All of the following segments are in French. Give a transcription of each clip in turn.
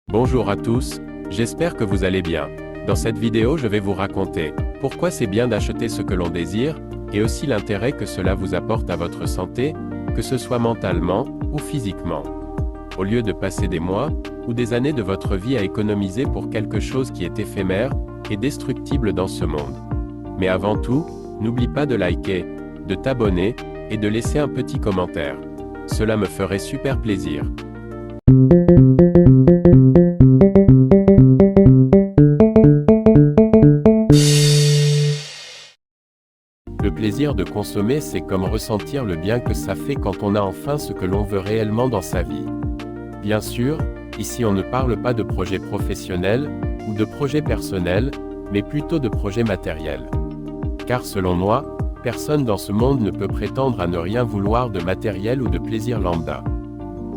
Bonjour à tous, j'espère que vous allez bien. Dans cette vidéo je vais vous raconter pourquoi c'est bien d'acheter ce que l'on désire, et aussi l'intérêt que cela vous apporte à votre santé, que ce soit mentalement ou physiquement. Au lieu de passer des mois ou des années de votre vie à économiser pour quelque chose qui est éphémère et destructible dans ce monde. Mais avant tout, n'oublie pas de liker, de t'abonner et de laisser un petit commentaire. Cela me ferait super plaisir. Le plaisir de consommer, c'est comme ressentir le bien que ça fait quand on a enfin ce que l'on veut réellement dans sa vie. Bien sûr, ici on ne parle pas de projets professionnels ou de projets personnels, mais plutôt de projets matériels. Car selon moi, personne dans ce monde ne peut prétendre à ne rien vouloir de matériel ou de plaisir lambda.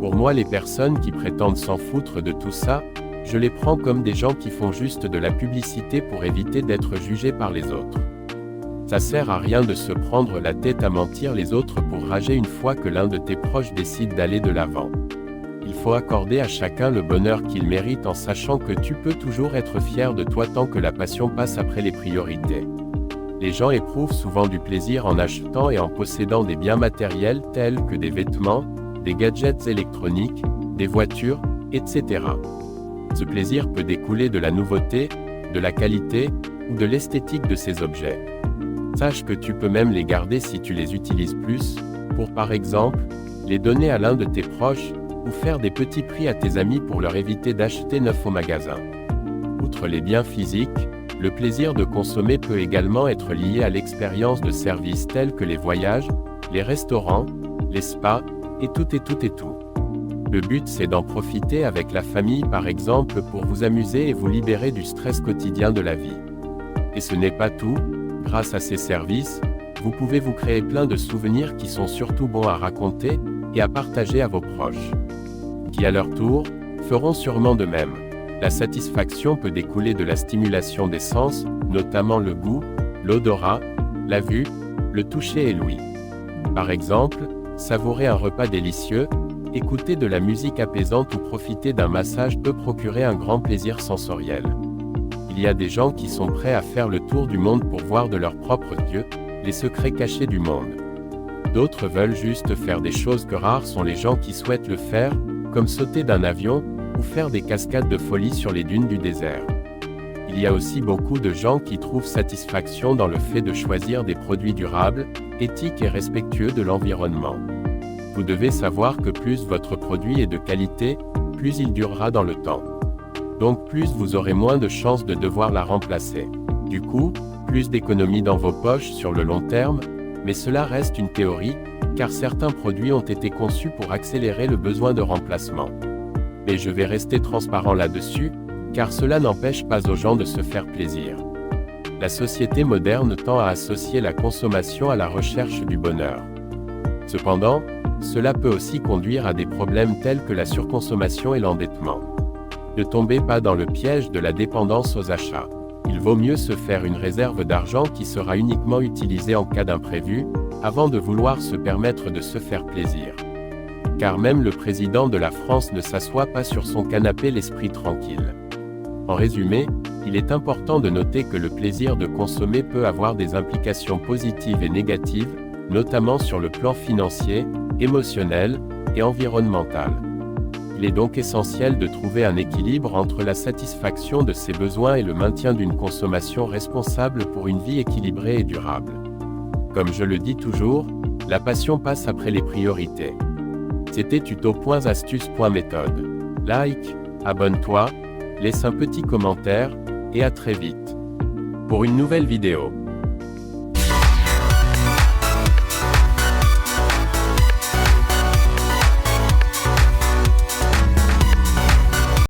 Pour moi, les personnes qui prétendent s'en foutre de tout ça, je les prends comme des gens qui font juste de la publicité pour éviter d'être jugés par les autres. Ça sert à rien de se prendre la tête à mentir les autres pour rager une fois que l'un de tes proches décide d'aller de l'avant. Il faut accorder à chacun le bonheur qu'il mérite en sachant que tu peux toujours être fier de toi tant que la passion passe après les priorités. Les gens éprouvent souvent du plaisir en achetant et en possédant des biens matériels tels que des vêtements, des gadgets électroniques, des voitures, etc. Ce plaisir peut découler de la nouveauté, de la qualité, ou de l'esthétique de ces objets. Sache que tu peux même les garder si tu les utilises plus, pour par exemple, les donner à l'un de tes proches, ou faire des petits prix à tes amis pour leur éviter d'acheter neuf au magasin. Outre les biens physiques, le plaisir de consommer peut également être lié à l'expérience de services tels que les voyages, les restaurants, les spas, et tout. Le but c'est d'en profiter avec la famille par exemple pour vous amuser et vous libérer du stress quotidien de la vie. Et ce n'est pas tout, grâce à ces services, vous pouvez vous créer plein de souvenirs qui sont surtout bons à raconter et à partager à vos proches, qui à leur tour, feront sûrement de même. La satisfaction peut découler de la stimulation des sens, notamment le goût, l'odorat, la vue, le toucher et l'ouïe. Par exemple, savourer un repas délicieux, écouter de la musique apaisante ou profiter d'un massage peut procurer un grand plaisir sensoriel. Il y a des gens qui sont prêts à faire le tour du monde pour voir de leurs propres yeux les secrets cachés du monde. D'autres veulent juste faire des choses que rares sont les gens qui souhaitent le faire, comme sauter d'un avion, ou faire des cascades de folie sur les dunes du désert. Il y a aussi beaucoup de gens qui trouvent satisfaction dans le fait de choisir des produits durables, éthiques et respectueux de l'environnement. Vous devez savoir que plus votre produit est de qualité, plus il durera dans le temps. Donc plus vous aurez moins de chances de devoir la remplacer. Du coup, plus d'économies dans vos poches sur le long terme, mais cela reste une théorie, car certains produits ont été conçus pour accélérer le besoin de remplacement. Mais je vais rester transparent là-dessus, car cela n'empêche pas aux gens de se faire plaisir. La société moderne tend à associer la consommation à la recherche du bonheur. Cependant, cela peut aussi conduire à des problèmes tels que la surconsommation et l'endettement. Ne tombez pas dans le piège de la dépendance aux achats. Il vaut mieux se faire une réserve d'argent qui sera uniquement utilisée en cas d'imprévu, avant de vouloir se permettre de se faire plaisir. Car même le président de la France ne s'assoit pas sur son canapé l'esprit tranquille. En résumé, il est important de noter que le plaisir de consommer peut avoir des implications positives et négatives, notamment sur le plan financier, émotionnel et environnemental. Il est donc essentiel de trouver un équilibre entre la satisfaction de ses besoins et le maintien d'une consommation responsable pour une vie équilibrée et durable. Comme je le dis toujours, la passion passe après les priorités. C'était tuto.astuce.méthode. Like, abonne-toi, laisse un petit commentaire, et à très vite pour une nouvelle vidéo.